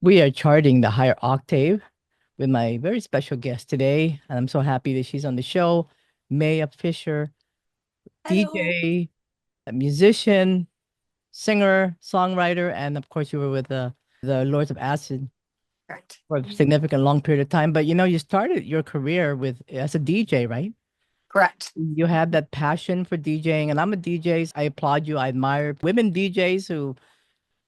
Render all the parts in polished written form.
We are charting the higher octave with my very special guest today. And I'm so happy that she's on the show. MEA FISHER, Hello. DJ, a musician, singer, songwriter, and of course, you were with the Lords of Acid Correct. for a significant long period of time. But you started your career with as a DJ, right? Correct. You had that passion for DJing, and I'm a DJ. I applaud you. I admire women DJs who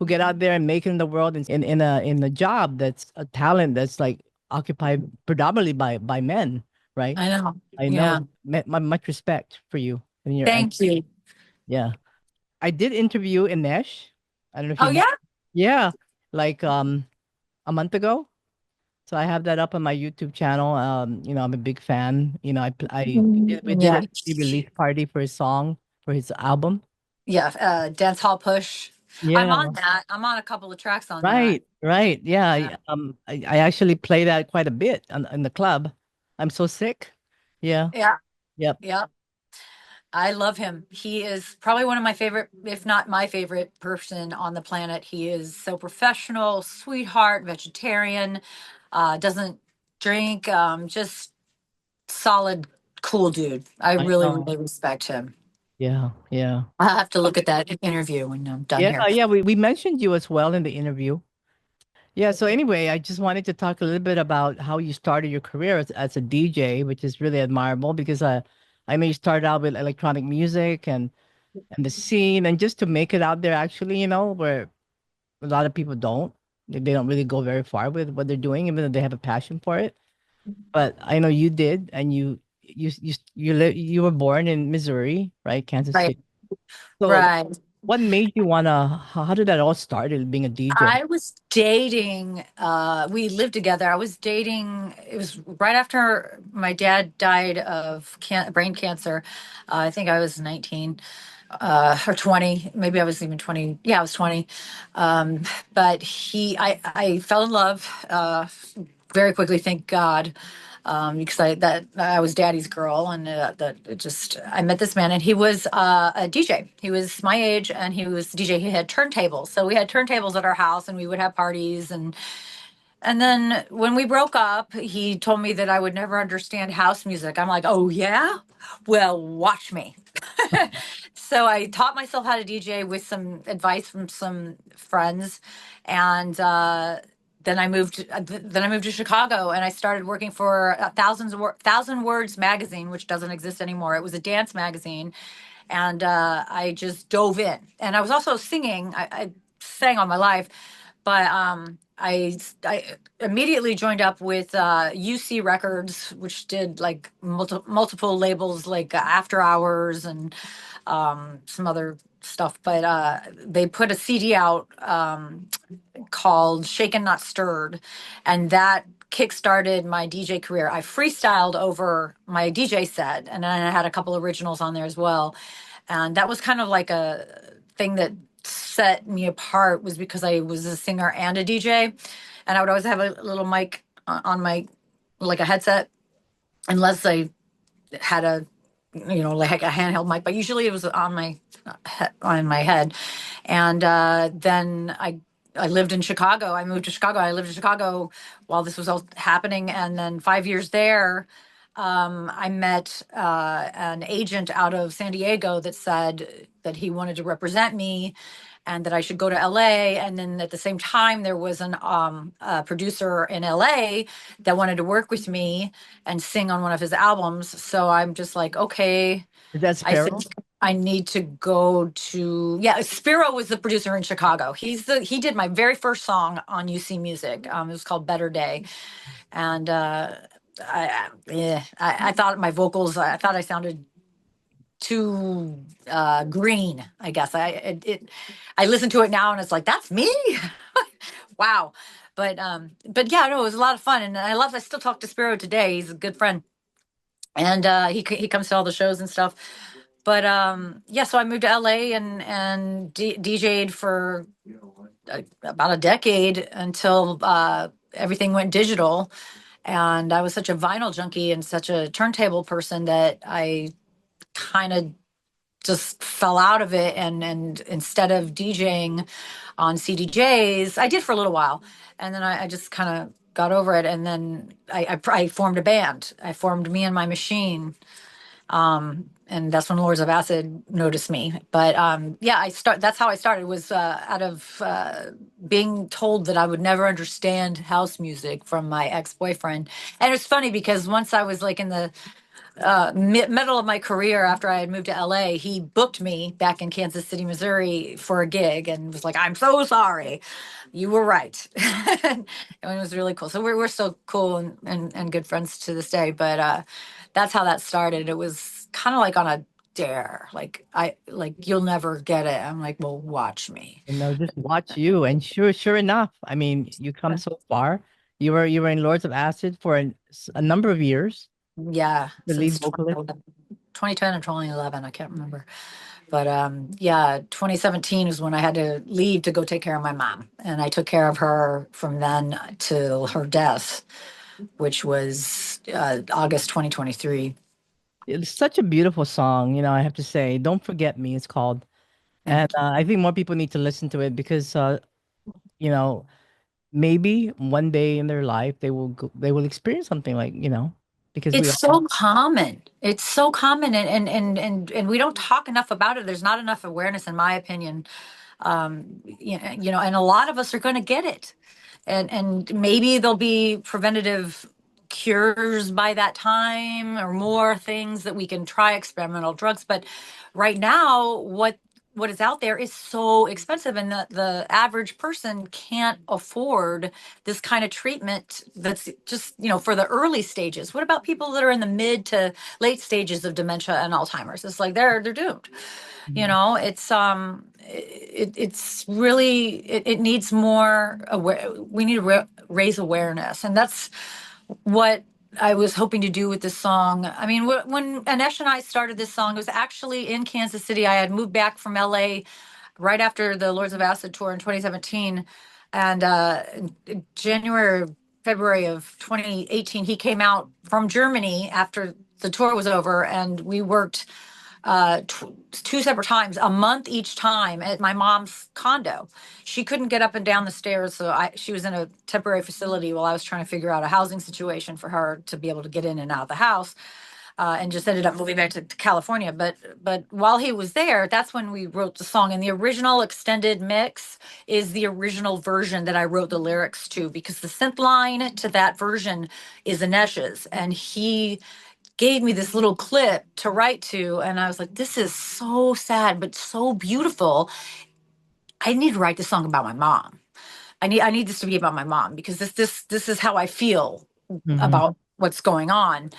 get out there and make it in the world in a job that's a talent that's like occupied predominantly by men, right? I know. I know Yeah. much respect for you and your and Thank you. yeah. I did interview Inesh. I don't know if you Oh, met. yeah? Yeah, like a month ago. So I have that up on my YouTube channel. I'm a big fan. We did Yeah. a release party for his song for his album. Yeah. Dance Hall Push. I'm Yeah. on that. I'm on a couple of tracks on that. Right, right. Yeah. Yeah. I actually play that quite a bit in the club. I'm so sick. Yeah. Yeah. Yep. Yeah. I love him. He is probably one of my favorite, if not my favorite person on the planet. He is so professional, sweetheart, vegetarian, doesn't drink, just solid, cool dude. I I really, know. really respect him. Yeah. Yeah. I'll have to look at that interview when I'm done Yeah. here. Yeah. We mentioned you as well in the interview. Yeah. So anyway, I just wanted to talk a little bit about how you started your career as a DJ, which is really admirable because I know you started out with electronic music and the scene and just to make it out there actually, where a lot of people don't. They don't really go very far with what they're doing, even though they have a passion for it. But I know you did, and you were born in Missouri, right? Kansas Right. City. So Right. what made you wanna how did that all started being a DJ? I was dating, we lived together. I was dating, it was right after my dad died of brain cancer. I think I was 19 or 20. Maybe I was even 20. Yeah, I was 20. Um, but I fell in love very quickly, thank God. Because I was daddy's girl, and that it just I met this man, and he was a DJ. He was my age, and he was DJ. He had turntables, so we had turntables at our house, and we would have parties. And then when we broke up, he told me that I would never understand house music. I'm like, oh yeah, well watch me. So I taught myself how to DJ with some advice from some friends, and then I moved. Then I moved to Chicago, and I started working for Thousand Words magazine, which doesn't exist anymore. It was a dance magazine, and I just dove in. And I was also singing. I sang all my life, but I immediately joined up with UC Records, which did like multiple labels like After Hours and some other stuff. But they put a CD out called Shaken Not Stirred, and that kickstarted my DJ career. I freestyled over my DJ set, and then I had a couple originals on there as well. And that was kind of like a thing that set me apart, was because I was a singer and a DJ, and I would always have a little mic on my, like a headset, unless I had a, like a handheld mic, but usually it was on my head. And then I lived in Chicago. I moved to Chicago. I lived in Chicago while this was all happening, and then 5 years there, I met an agent out of San Diego that said that he wanted to represent me and that I should go to LA. And then at the same time, there was a producer in LA that wanted to work with me and sing on one of his albums. So I'm just like, okay, Is that I think Sparrow? I need to go to, yeah. Spiro was the producer in Chicago. He did my very first song on UC Music. It was called Better Day, and I thought my vocals. I thought I sounded too green. I guess I listen to it now and it's like, that's me. Wow. But yeah, no, it was a lot of fun, and I still talk to Spiro today. He's a good friend, and he comes to all the shows and stuff. But yeah, so I moved to LA and DJ'd for about a decade until everything went digital. And I was such a vinyl junkie and such a turntable person that I kind of just fell out of it, and instead of DJing on CDJs, I did for a little while, and then I just kind of got over it, and then I formed a band. I formed Me and My Machine, and that's when Lords of Acid noticed me. But yeah, that's how I started, was out of being told that I would never understand house music from my ex-boyfriend. And it's funny because once I was like in the middle of my career, after I had moved to LA, he booked me back in Kansas City, Missouri for a gig and was like, "I'm so sorry. You were right." And it was really cool. So we're still cool and good friends to this day. But that's how that started. It was kind of like on a dare. Like, you'll never get it. I'm like, well, watch me. Just watch you. And sure enough, I mean, you come so far. You were in Lords of Acid for a number of years, Yeah, the since lead vocalist. 2010 or 2011, I can't remember. But yeah, 2017 is when I had to leave to go take care of my mom. And I took care of her from then till her death, which was August 2023. It's such a beautiful song, I have to say. Don't Forget Me, it's called. And Thank you. I think more people need to listen to it because you know, maybe one day in their life they will experience something like, because we It's all. so common. It's so common, and we don't talk enough about it. There's not enough awareness, in my opinion. And a lot of us are going to get it, and maybe there'll be preventative cures by that time, or more things that we can try, experimental drugs. But right now, what is out there is so expensive, and the average person can't afford this kind of treatment. That's just, for the early stages. What about people that are in the mid to late stages of dementia and Alzheimer's? It's like they're doomed. Mhm. It's really, it needs more aware. We need to raise awareness, and that's what I was hoping to do with this song. I mean, when Anesh and I started this song, it was actually in Kansas City. I had moved back from LA right after the Lords of Acid tour in 2017, and in January, February of 2018, he came out from Germany after the tour was over, and we worked two separate times, a month each time, at my mom's condo. She couldn't get up and down the stairs, so she was in a temporary facility while I was trying to figure out a housing situation for her to be able to get in and out of the house. And just ended up moving back to California. But while he was there, that's when we wrote the song. And the original extended mix is the original version that I wrote the lyrics to, because the synth line to that version is Anesh's, and he gave me this little clip to write to, and I was like, this is so sad but so beautiful. I need to write this song about my mom. I need this to be about my mom, because this is how I feel Mhm. about what's going on.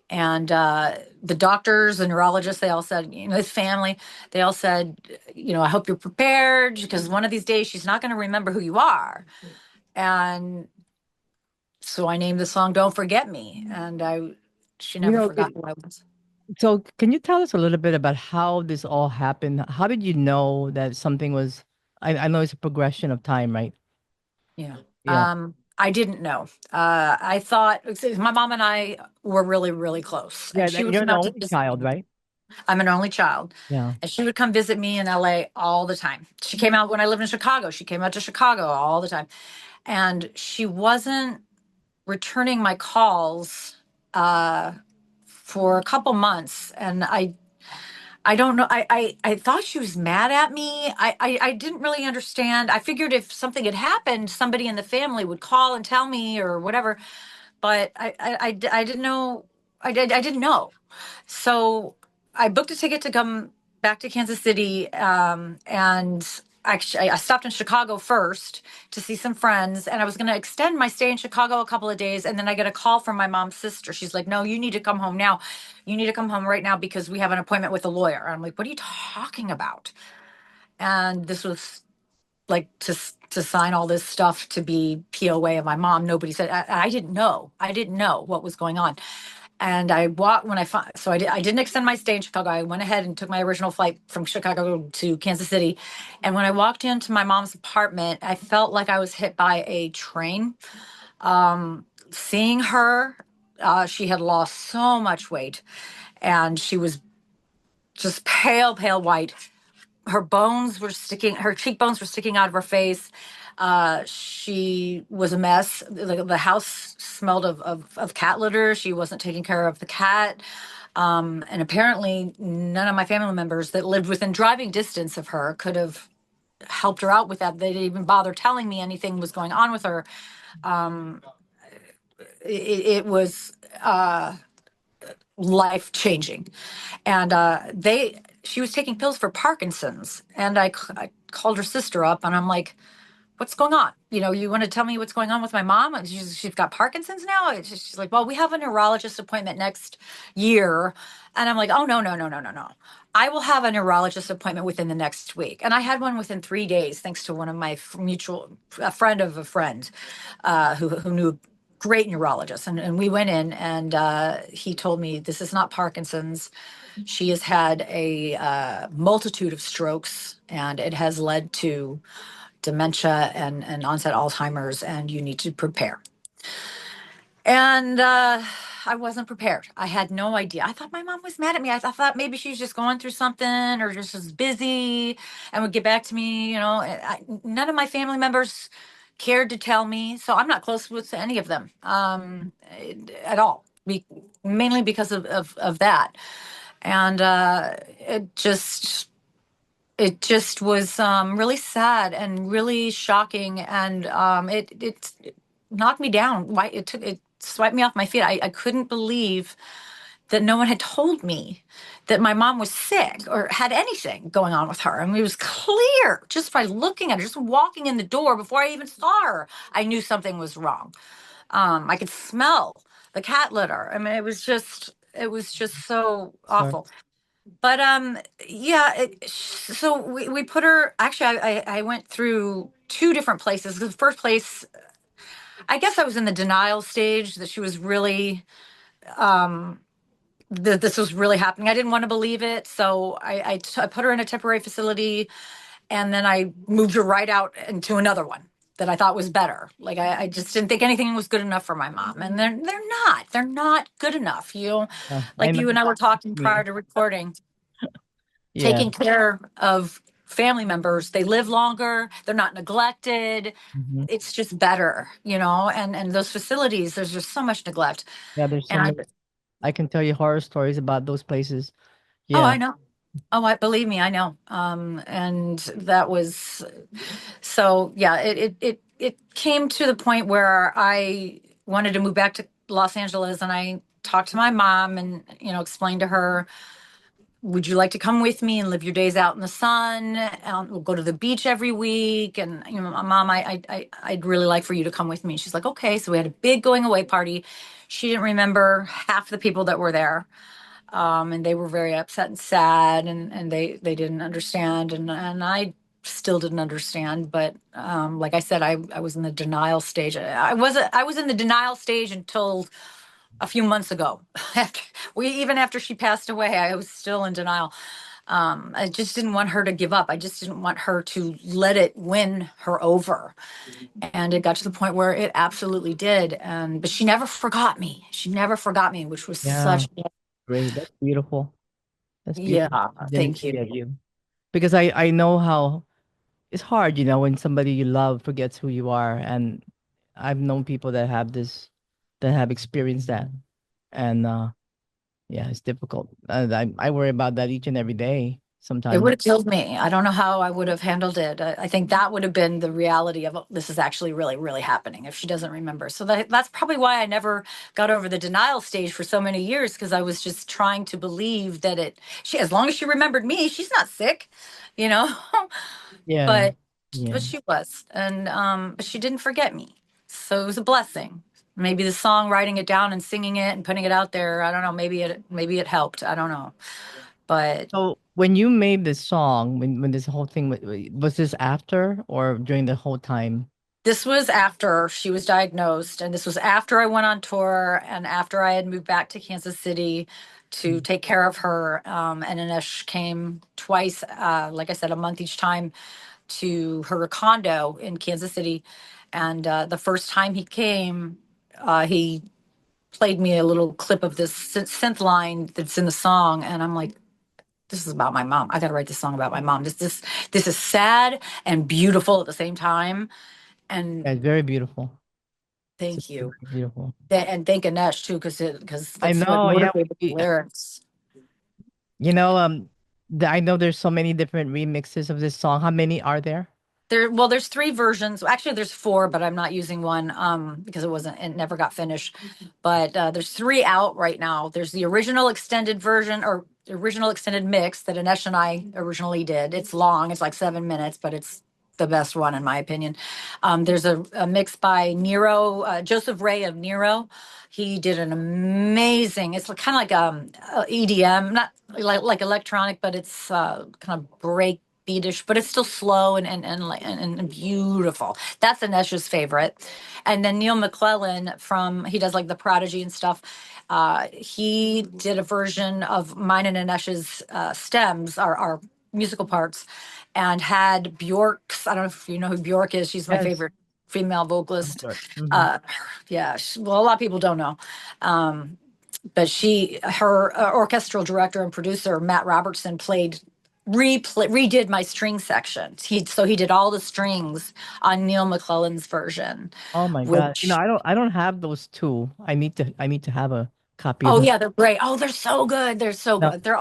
And the doctors, the neurologists, they all said, his family, they all said, I hope you're prepared, because one of these days she's not going to remember who you are. And so I named the song "Don't Forget Me," and she You never know, forgot who I was. so can you tell us a little bit about how this all happened? How did you know that something was, I know it's a progression of time, right? Yeah. Yeah. I didn't know. I thought, my mom and I were really, really close, Yeah, and she would you're come the out to only visit child, me. right? I'm an only child, Yeah. and she would come visit me in LA all the time. She came out when I lived in Chicago. She came out to Chicago all the time, and she wasn't returning my calls uh, for a couple months, and I don't know. I thought she was mad at me. I didn't really understand. I figured if something had happened, somebody in the family would call and tell me or whatever. But I didn't know. I didn't know. So I booked a ticket to come back to Kansas City, and actually I stopped in Chicago first to see some friends, and I was going to extend my stay in Chicago a couple of days, and then I get a call from my mom's sister. She's like, "No, you need to come home now. You need to come home right now, because we have an appointment with a lawyer." And I'm like, "What are you talking about?" And this was like to sign all this stuff to be POA of my mom. Nobody said. I didn't know. I didn't know what was going on. And I walked when I didn't extend my stay in Chicago. I went ahead and took my original flight from Chicago to Kansas City. And when I walked into my mom's apartment, I felt like I was hit by a train. Seeing her, she had lost so much weight, and she was just pale, pale white. Her cheekbones were sticking out of her face. She was a mess. The house smelled of cat litter. She wasn't taking care of the cat. And apparently, none of my family members that lived within driving distance of her could have helped her out with that. They didn't even bother telling me anything was going on with her. Um, it was life changing. And she was taking pills for Parkinson's. And I called her sister up and I'm like, what's going on? You want to tell me what's going on with my mom? And she's got Parkinson's now. She's like, well, we have a neurologist appointment next year. And I'm like, oh, no, no, no, no, no, no. I will have a neurologist appointment within the next week. And I had one within 3 days, thanks to one of my a friend of a friend who knew a great neurologist. And we went in and he told me this is not Parkinson's. She has had a multitude of strokes and it has led to dementia and onset Alzheimer's, and you need to prepare. And I wasn't prepared. I had no idea. I thought my mom was mad at me. I thought maybe she was just going through something or just was busy and would get back to me. None of my family members cared to tell me. So I'm not close with any of them at all, mainly because of that. And it just was really sad and really shocking, and it knocked me down. Why it swiped me off my feet. I couldn't believe that no one had told me that my mom was sick or had anything going on with her. I mean, it was clear just by looking at her, just walking in the door before I even saw her. I knew something was wrong. I could smell the cat litter. I mean, it was just so Sorry. awful. But yeah, so we put her, actually I went through two different places. The first place, I guess I was in the denial stage that she was really that this was really happening. I didn't want to believe it. So I put her in a temporary facility and then I moved her right out into another one that I thought was better. Like I just didn't think anything was good enough for my mom. And they're not good enough. I Like know you and I were talking what you prior mean. to recording, Yeah. taking care of family members. They live longer, they're not neglected. Mhm. It's just better, and those facilities, there's just so much neglect. Yeah, there's so And many. I can tell you horror stories about those places. oh, Yeah. I know. Oh, I believe me, I know. And that was so yeah, it came to the point where I wanted to move back to Los Angeles and I talked to my mom and explained to her, would you like to come with me and live your days out in the sun? We'll go to the beach every week. And, mom, I'd really like for you to come with me. She's like, okay. So we had a big going away party. She didn't remember half the people that were there. And they were very upset and sad and they didn't understand. And I still didn't understand. But like I said, I was in the denial stage. I was in the denial stage until a few months ago. Even after she passed away, I was still in denial. I just didn't want her to give up. I just didn't want her to let it win her over. And it got to the point where it absolutely did. And but she never forgot me. She never forgot me, which was Yeah. such Great. That's beautiful. That's yeah, beautiful. She didn't thank you. forget you. Because I know how it's hard, when somebody you love forgets who you are. And I've known people that have experienced that. And yeah, it's difficult. I worry about that each and every day It would sometimes. have killed me. I don't know how I would have handled it. I think that would have been the reality of this is actually really, really happening if she doesn't remember. So that's probably why I never got over the denial stage for so many years because I was just trying to believe that as long as she remembered me, she's not sick, you know. Yeah. but Yeah. but she was, and but she didn't forget me. So it was a blessing. Maybe the song, writing it down and singing it and putting it out there. I don't know. Maybe it helped. I don't know, but. So when you made this song, when this whole thing was this after or during the whole time? This was after she was diagnosed, and this was after I went on tour and after I had moved back to Kansas City to Mm. take care of her. And Anish came twice, like I said, a month each time to her condo in Kansas City. And the first time he came, he played me a little clip of this synth line that's in the song. And I'm like, this is about my mom. I got to write this song about my mom. This is sad and beautiful at the same time. And Yeah, it's very beautiful. It's thank you. very beautiful. And thank Anesh too, because I that's what know. Yeah. motivated the lyrics. You know, I know there's so many different remixes of this song. How many are there? There's three versions. Actually, there's four, but I'm not using one because it never got finished. But there's three out right now. There's the original extended version or the original extended mix that Anesh and I originally did. It's long, it's like 7 minutes, but it's the best one in my opinion. There's a mix by Nero, Joseph Ray of Nero. He did an amazing. It's kind of like EDM, not like electronic, but it's kind of break beatish, but it's still slow and beautiful. That's Anesh's favorite. And then Neil McClellan he does like the Prodigy and stuff. He did a version of mine and Anesh's stems, our musical parts, and had Bjork's. I don't know if you know who Bjork is. She's my Yes. favorite female Of vocalist. course. Mhm. Uh, yeah, well, a lot of people don't know. But her orchestral director and producer Matt Robertson redid my string section. He did all the strings on Neil McClellan's version, Oh my God. You know, which I don't have those two. I need to have a copy of oh them. yeah, they're great. Oh, they're so good. They're so No, good. They're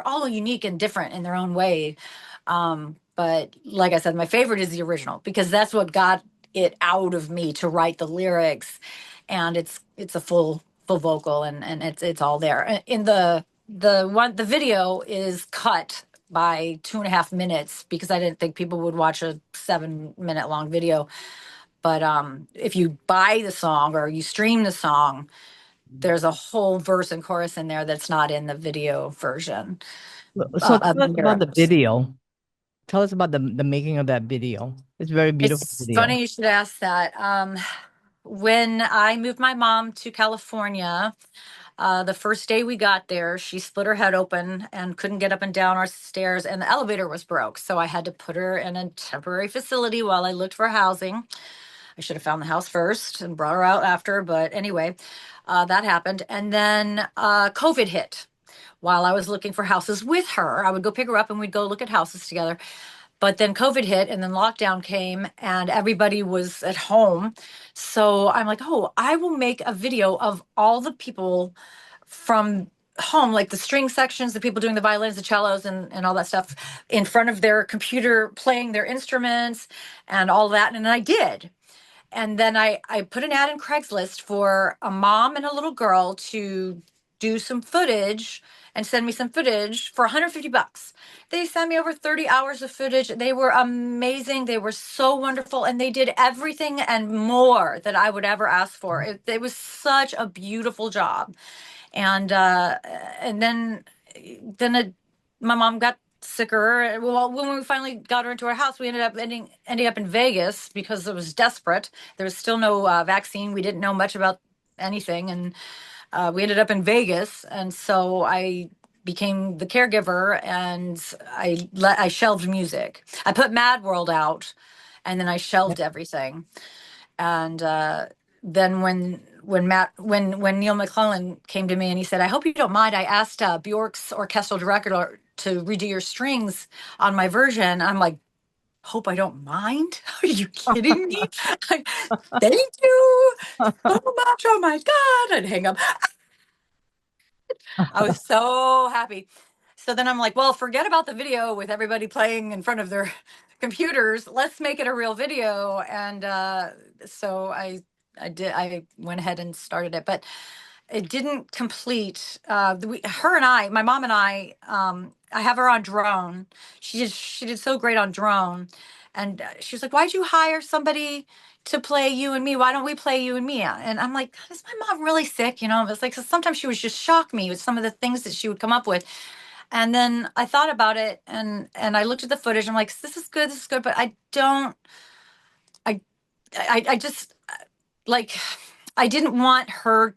all unique and different in their own way. But like I said, my favorite is the original because that's what got it out of me to write the lyrics, and it's a full vocal and it's all there. In the video is cut by 2.5 minutes because I didn't think people would watch a 7 minute long video. But if you buy the song or you stream the song, there's a whole verse and chorus in there that's not in the video version so of tell us about the lyrics. video. Tell us about the making of that video. It's a very beautiful It's video. funny you should ask that. When I moved my mom to California, the first day we got there, she split her head open and couldn't get up and down our stairs, and the elevator was broke. So I had to put her in a temporary facility while I looked for housing. I should have found the house first and brought her out after, but anyway, that happened. And then COVID hit. While I was looking for houses with her, I would go pick her up and we'd go look at houses together. But then COVID hit and then lockdown came and everybody was at home. So I'm like, oh, I will make a video of all the people from home, like the string sections, the people doing the violins, the cellos, and all that stuff in front of their computer playing their instruments and all that. And I did. And then I put an ad in Craigslist for a mom and a little girl to do some footage and send me some footage for 150 bucks. They sent me over 30 hours of footage. They were amazing. They were so wonderful. And they did everything and more that I would ever ask for. It was such a beautiful job. And and then my mom got sicker. Well, when we finally got her into our house, we ending up in Vegas because it was desperate. There was still no vaccine. We didn't know much about anything, and we ended up in Vegas. And so I became the caregiver, and I shelved music. I put Mad World out, and then I Yeah. shelved everything. And then when Neil McClellan came to me and he said, "I hope you don't mind. I asked Bjork's orchestral director to redo your strings on my version." I'm like, "Hope I don't mind? Are you kidding me?" Like, thank you so much. Oh my God! I'd hang up. I was so happy. So then I'm like, well, forget about the video with everybody playing in front of their computers. Let's make it a real video. And so I went ahead and started it, but it didn't complete. Her and my mom and I have her on drone. She did so great on drone. And she was like, why'd you hire somebody to play you and me? Why don't we play you and me? And I'm like, is my mom really sick? It was like, so sometimes she would just shock me with some of the things that she would come up with. And then I thought about it and I looked at the footage. I'm like, this is good, but I don't, I, I just like, I didn't want her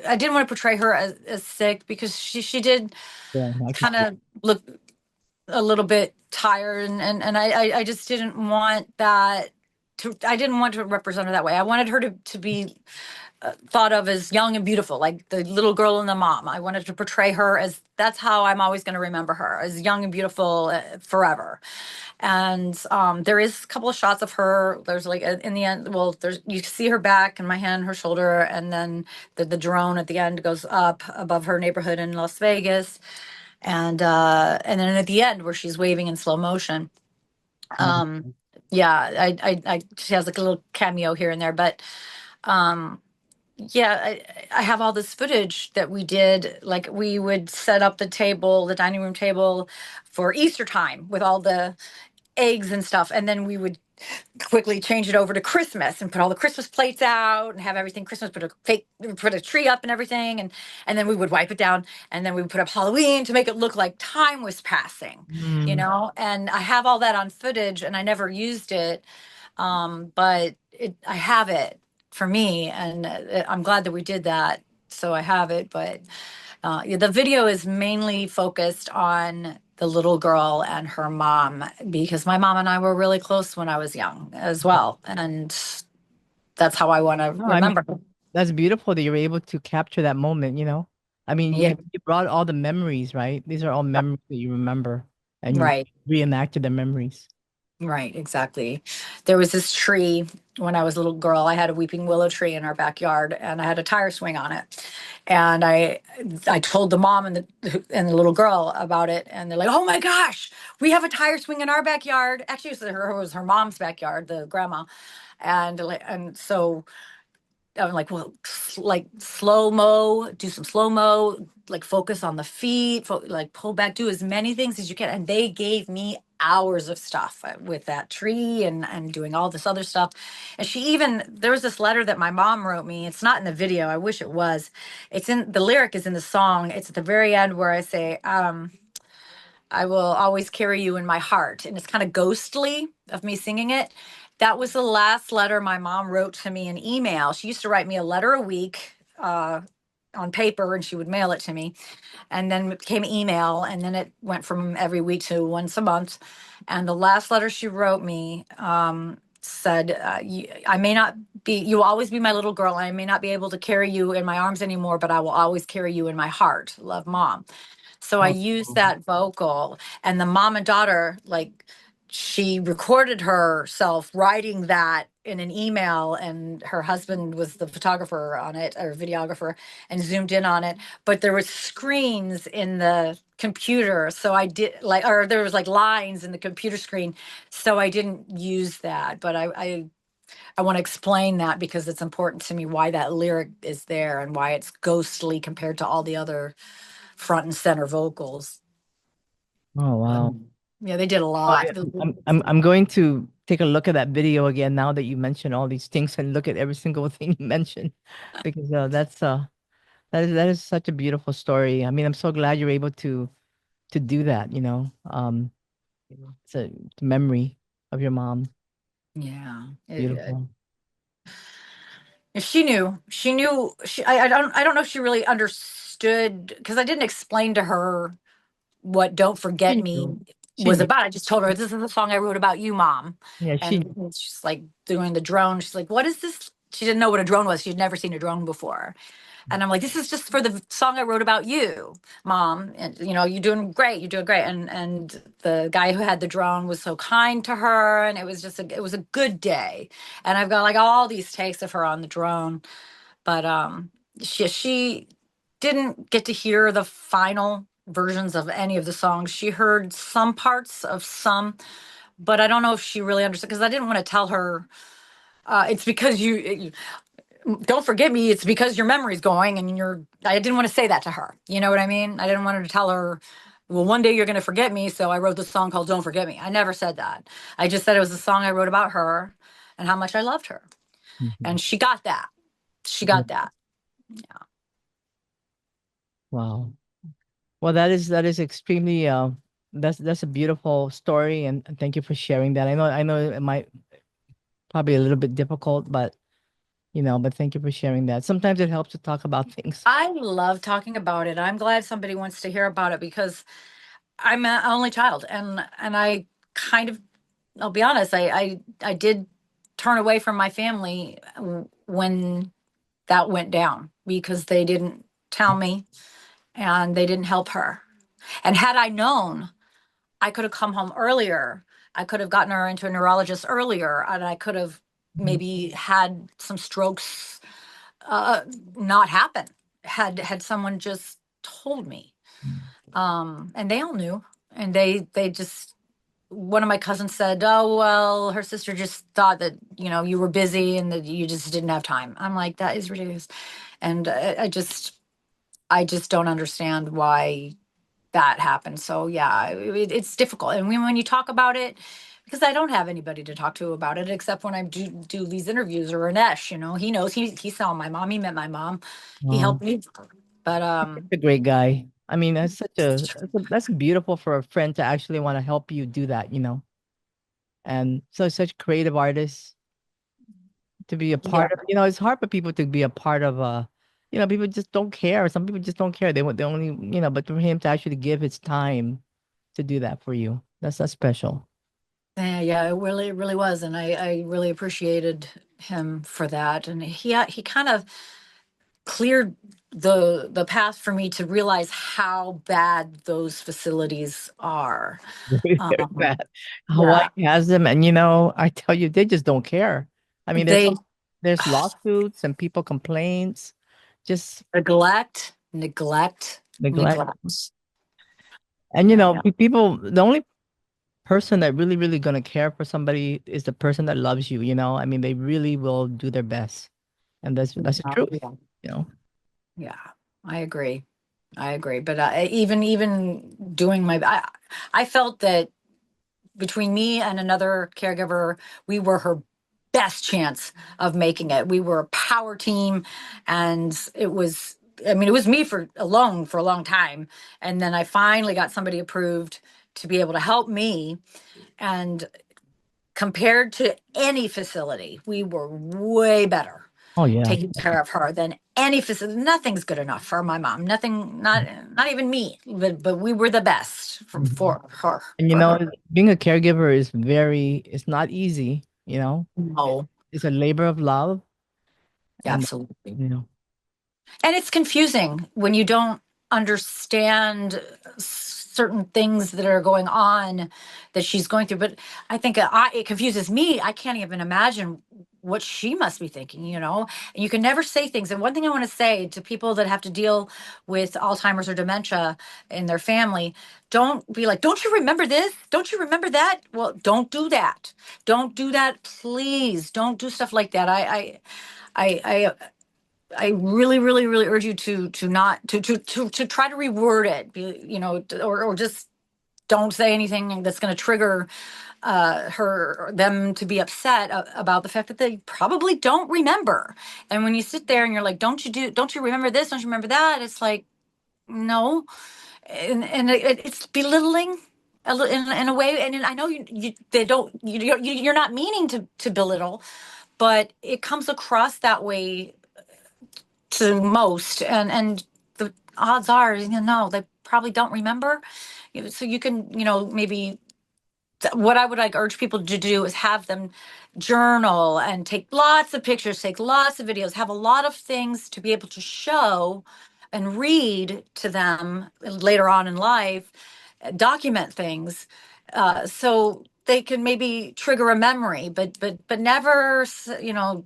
I didn't want to portray her as sick because she did Yeah, I can kind see. of look a little bit tired and I just didn't want that I didn't want to represent her that way. I wanted her to be thought of as young and beautiful, like the little girl and the mom. I wanted to portray her as, that's how I'm always going to remember her, as young and beautiful forever. And there is a couple of shots of her. There's like in the end, well, there's, you see her back and my hand, her shoulder, and then the drone at the end goes up above her neighborhood in Las Vegas, and then at the end where she's waving in slow motion. Oh, Um, yeah, she has like a little cameo here and there, but um, yeah, I have all this footage that we did. Like we would set up the table, the dining room table, for Easter time with all the eggs and stuff, and then we would quickly change it over to Christmas and put all the Christmas plates out and have everything Christmas, put a tree up and everything, and then we would wipe it down, and then we would put up Halloween to make it look like time was passing, you mm. know. And I have all that on footage, and I never used it, but I have it for me, and I'm glad that we did that. So I have it, but yeah, the video is mainly focused on the little girl and her mom because my mom and I were really close when I was young as well, and that's how I want to No, I mean, remember her. that's beautiful that you were able to capture that moment, you know? I mean, Yeah, you brought all the memories, right? These are all memories that you remember and you right. reenacted the memories. Right, exactly. There was this tree when I was a little girl. I had a weeping willow tree in our backyard, and I had a tire swing on it. And I told the mom and the little girl about it, and they're like, "Oh my gosh, we have a tire swing in our backyard." Actually, it was her mom's backyard, the grandma, and so I'm like, well, like slow mo, do some slow mo, like focus on the feet, like pull back, do as many things as you can. And they gave me hours of stuff with that tree and doing all this other stuff. And there was this letter that my mom wrote me. It's not in the video. I wish it was. The lyric is in the song. It's at the very end where I say, I will always carry you in my heart. And it's kind of ghostly of me singing it. That was the last letter my mom wrote to me in email. She used to write me a letter a week on paper, and she would mail it to me. And then it became email. And then it went from every week to once a month. And the last letter she wrote me said, I may not be, you will always be my little girl. I may not be able to carry you in my arms anymore, but I will always carry you in my heart. Love, Mom. So I Oh, used that vocal, and the mom and daughter, like, she recorded herself writing that in an email, and her husband was the photographer on it, or videographer, and zoomed in on it. But there was screens in the computer, so I did like, or there was like lines in the computer screen, so I didn't use that. But I want to explain that because it's important to me why that lyric is there and why it's ghostly compared to all the other front and center vocals. oh wow. Yeah, they did a Oh, lot. yeah. I'm going to take a look at that video again now that you mentioned all these things and look at every single thing you mentioned because that is such a beautiful story. I mean, I'm so glad you're able to do that, you know. It's a memory of your mom. Yeah. Beautiful. I don't know if she really understood because I didn't explain to her what Don't Forget She Me knew. She was knew. about. I just told her, this is the song I wrote about you, Mom. Yeah, she And knew. she's like doing the drone. She's like, what is this? She didn't know what a drone was. She'd never seen a drone before. And I'm like, this is just for the song I wrote about you, Mom. And you're doing great. You're doing great. And the guy who had the drone was so kind to her, and it was a good day. And I've got like all these takes of her on the drone, but she didn't get to hear the final versions of any of the songs. She heard some parts of some, but I don't know if she really understood because I didn't want to tell her. It's because you don't forget me. It's because your memory's going, and I didn't want to say that to her. You know what I mean? I didn't want her to tell her, well, one day you're going to forget me. So I wrote this song called Don't Forget Me. I never said that. I just said it was a song I wrote about her and how much I loved her. Mhm. And she got that. She Yeah. got that. Wow. Well, that is extremely that's a beautiful story and thank you for sharing that. I know it might probably a little bit difficult, but but thank you for sharing that. Sometimes it helps to talk about things. I love talking about it. I'm glad somebody wants to hear about it because I'm an only child, and I kind of, I'll be honest, I did turn away from my family when that went down because they didn't tell me and they didn't help her. And had I known, I could have come home earlier. I could have gotten her into a neurologist earlier, and I could have Mhm. maybe had some strokes uh, not happen had someone just told me. And they all knew, and they just one of my cousins said, "Oh well, her sister just thought that you were busy and that you just didn't have time." I'm like, that is ridiculous, and I just don't understand why that happened. So yeah, it's difficult. And when you talk about it, because I don't have anybody to talk to about it except when I do these interviews or Ranesh, he knows he saw my mom, he met my mom, he Oh, helped me. But a great guy. I mean, that's beautiful for a friend to actually want to help you do that, And so such creative artists to be a yeah, part of, it's hard for people to be a part of people just don't care. Some people just don't care. They only, but for him to actually give his time to do that for you, that's special. yeah, it really was, and I really appreciated him for that. And he kind of cleared the path for me to realize how bad those facilities are. Very Um, bad. Hawaii yeah, has them, and I tell you, they just don't care. I mean, they there's lawsuits and people complaints, just neglect, neglect, neglect. neglect. And Yeah, people, the only person that really, really gonna care for somebody is the person that loves you, I mean, they really will do their best. And that's the truth, yeah, you know. yeah. I agree. I agree. But even doing I felt that between me and another caregiver, we were her best chance of making it. We were a power team, and it was. I mean, it was me for alone for a long time, and then I finally got somebody approved to be able to help me. And compared to any facility, we were way better Oh yeah. taking care of her than any facility. Nothing's good enough for my mom. Nothing, not even me. But we were the best Mhm. for her. And For her. being a caregiver it's not easy, No, it's a labor of love. And absolutely. you know And it's confusing when you don't understand certain things that are going on that she's going through. But I think it confuses me. I can't even imagine what she must be thinking. And you can never say things. And one thing I want to say to people that have to deal with Alzheimer's or dementia in their family, don't be like, don't you remember this? Don't you remember that? Well, don't do that. Don't do that, please. Don't do stuff like that. I I really, really, really urge you to not to try to reword it, or just don't say anything that's going to trigger her or them to be upset about the fact that they probably don't remember. And when you sit there and you're like, don't you remember this? Don't you remember that? It's like, no, and it's belittling. In a way, and I know they don't you're not meaning to belittle, but it comes across that way to most, and the odds are, no, they probably don't remember. So you can, maybe what I would like urge people to do is have them journal and take lots of pictures, take lots of videos, have a lot of things to be able to show and read to them later on in life, document things, so they can maybe trigger a memory, but never,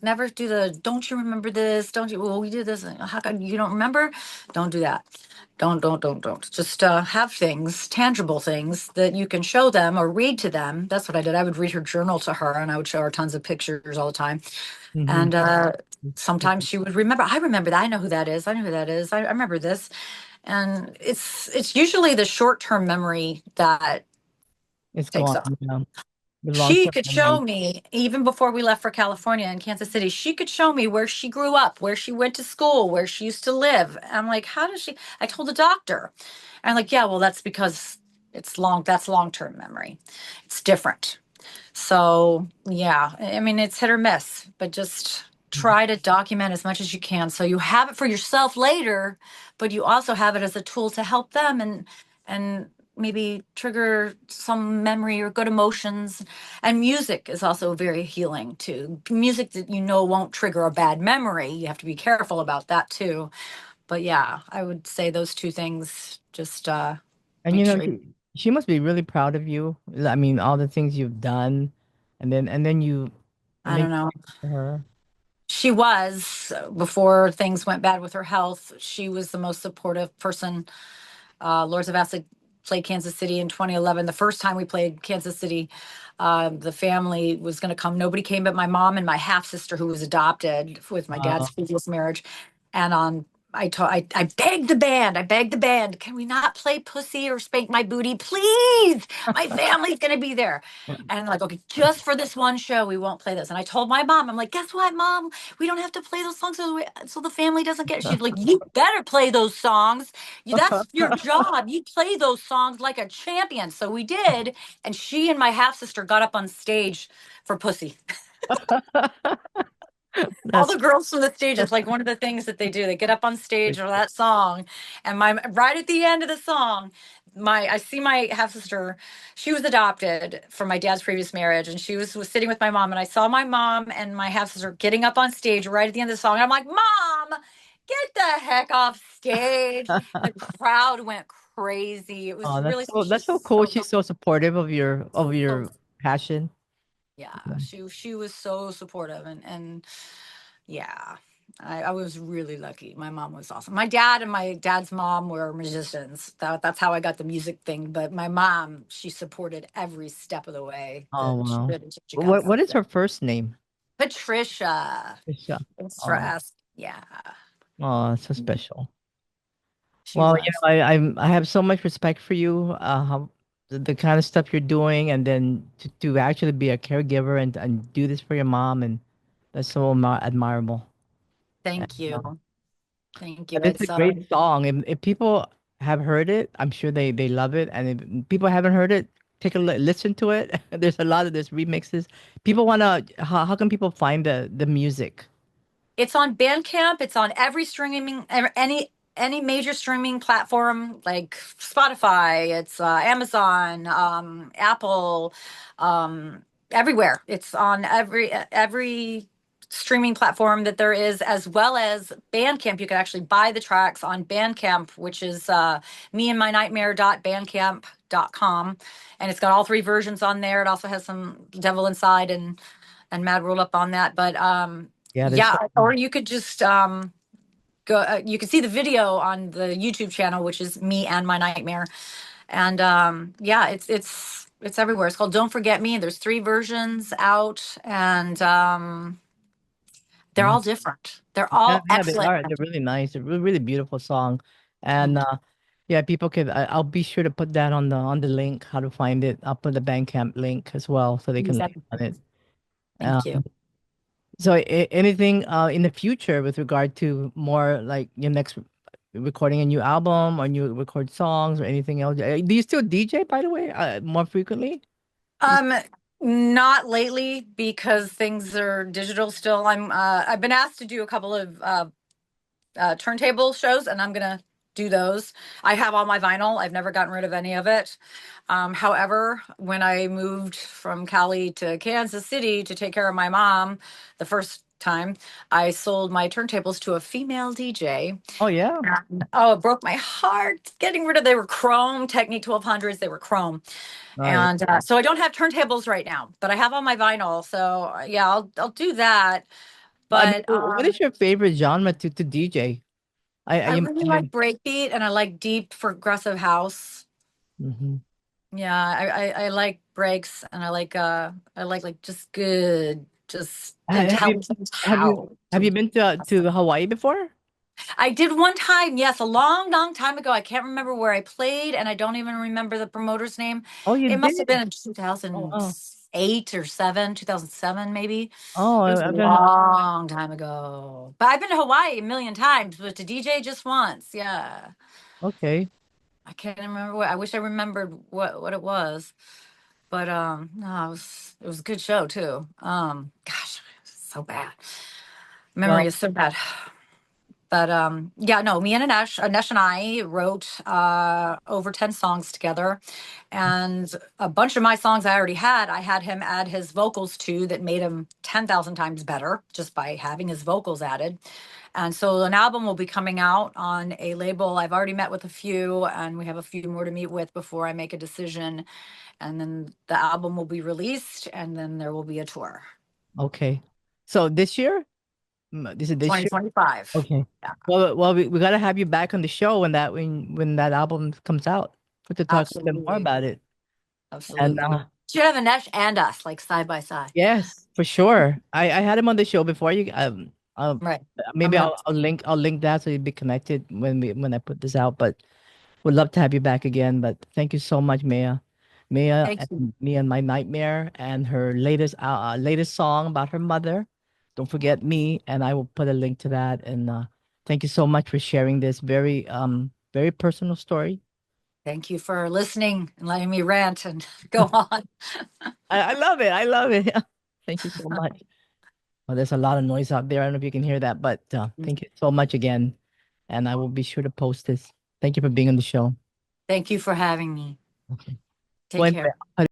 never do the, don't you remember this? Don't you? Well, we did this. How come you don't remember? Don't do that. Don't. Just have things, tangible things that you can show them or read to them. That's what I did. I would read her journal to her, and I would show her tons of pictures all the time. Mhm. And sometimes she would remember. I remember that. I know who that is. I know who that is. I remember this. And it's usually the short term memory that It's takes gone. off. Yeah. The She long-term could show memory. me, even before we left for California in Kansas City, she could show me where she grew up, where she went to school, where she used to live. I'm like, how does she? I told the doctor. I'm like, yeah, well, that's because that's long term memory. It's different. So, yeah, I mean, it's hit or miss, but just try to document as much as you can so you have it for yourself later, but you also have it as a tool to help them and maybe trigger some memory or good emotions. And music is also very healing too. Music that you know won't trigger a bad memory. You have to be careful about that too. But yeah, I would say those two things. Just And make sure. she must be really proud of you. I mean, all the things you've done, and then you I don't know. give it to her. She was, before things went bad with her health, she was the most supportive person. Lords of Acid played Kansas City in 2011. The first time we played Kansas City, the family was going to come. Nobody came but my mom and my half sister, who was adopted with my dad's previous marriage. And I begged the band. I begged the band. Can we not play Pussy or Spank My Booty, please? My family's going to be there. And like, okay, just for this one show, we won't play this. And I told my mom, I'm like, guess what, mom? We don't have to play those songs so the family doesn't get it. She's like, you better play those songs. That's your job. You play those songs like a champion. So we did. And she and my half sister got up on stage for Pussy. All That's the girls from the stage, it's like one of the things that they do. They get up on stage for that song. And my right at the end of the song, I see my half sister. She was adopted from my dad's previous marriage, and she was sitting with my mom. And I saw my mom and my half sister getting up on stage right at the end of the song. And I'm like, Mom, get the heck off stage. The crowd went crazy. It was oh, really, that's she's so cool. so, She's so supportive of so your passion. yeah, Yeah. she was so supportive, and yeah, I was really lucky. My mom was awesome. My dad and my dad's mom were musicians. That's how I got the music thing. But my mom, she supported every step of the way Oh that she wow. did until she got What is sick. her first name? Patricia. Patricia. Thanks for Oh, asking. Yeah, oh, so special. she Well, was. I have so much respect for you. How the kind of stuff you're doing, and then to actually be a caregiver and do this for your mom, and that's so admirable. And, Thank you. Thank you. but it's a It's great song. If people have heard it, I'm sure they love it. And if people haven't heard it, take a listen to it. There's remixes. People wanna. How can people find the music? It's on Bandcamp. It's on every streaming, any major streaming platform like Spotify. It's Amazon, Apple, everywhere. It's on every streaming platform that there is, as well as Bandcamp. You can actually buy the tracks on Bandcamp, which is meandmynightmare.bandcamp.com, and it's got all three versions on there. It also has some Devil Inside and Mad Roll Up on that, but Yeah, there's yeah, so or you could just go. You can see the video on the YouTube channel, which is Me and My Nightmare, and yeah, it's everywhere. It's called Don't Forget Me. There's three versions out, and they're yeah. all different. They're all Yeah, they excellent. are. They're really nice. They're really, really beautiful song. And Thank you. yeah, people can I'll be sure to put that on the link, how to find it. I'll put the Bandcamp link as well so they can link on it. Thank you. So anything in the future with regard to more like your next recording a new album or new record songs or anything else? Do you still DJ, by the way, more frequently? You- Um, Not lately because things are digital still. I've been asked to do a couple of turntable shows, and I'm gonna do those. I have all my vinyl. I've never gotten rid of any of it. However, when I moved from Cali to Kansas City to take care of my mom, the first time, I sold my turntables to a female DJ. Oh yeah. Oh, it broke my heart getting rid of. They were chrome Technique 1200s. They were chrome, All right. and so I don't have turntables right now, but I have all my vinyl. So yeah, I'll do that. I mean, But what is your favorite genre to DJ? I I you really like mentioned. breakbeat and I like deep progressive house. Mhm. Yeah, I like breaks and I like just good, just Have you intelligent have you house. have you been to Hawaii before? I did one time, yes, a long, long time ago. I can't remember where I played, and I don't even remember the promoter's name. Oh, you It must have did. been in Oh, wow. 2008 or 7, 2007 maybe. Oh, It was a I've been. long time ago. But I've been to Hawaii a million times, but to DJ just once. Yeah. Okay. I can't remember what. I wish I remembered what it was. But no, it was a good show too. Gosh, so bad. Memory Well, is so bad. But yeah, no, me and Anesh and I wrote over 10 songs together. And a bunch of my songs I already had, I had him add his vocals to that made him 10,000 times better just by having his vocals added. And so an album will be coming out on a label. I've already met with a few, and we have a few more to meet with before I make a decision. And then the album will be released, and then there will be a tour. Okay. So this year? This is this year? 2025. Okay. Yeah, Well, we gotta have you back on the show when that album comes out, to talk a little bit more absolutely. about it. And Absolutely. Should have Anesh and us, like side by side. yes, for sure. I had him on the show before. You Right. maybe Coming up. I'll link that so you'll be connected when I put this out. But would love to have you back again. But thank you so much, Mia. Mia Thank you. and Me and My Nightmare, and her latest song about her mother. Don't forget me, and I will put a link to that. And thank you so much for sharing this very personal story. Thank you for listening and letting me rant and go on. I love it. I love it. Thank you so much. Well, there's a lot of noise out there. I don't know if you can hear that, but thank you so much again. And I will be sure to post this. Thank you for being on the show. Thank you for having me. Okay. Take Well, care. anyway,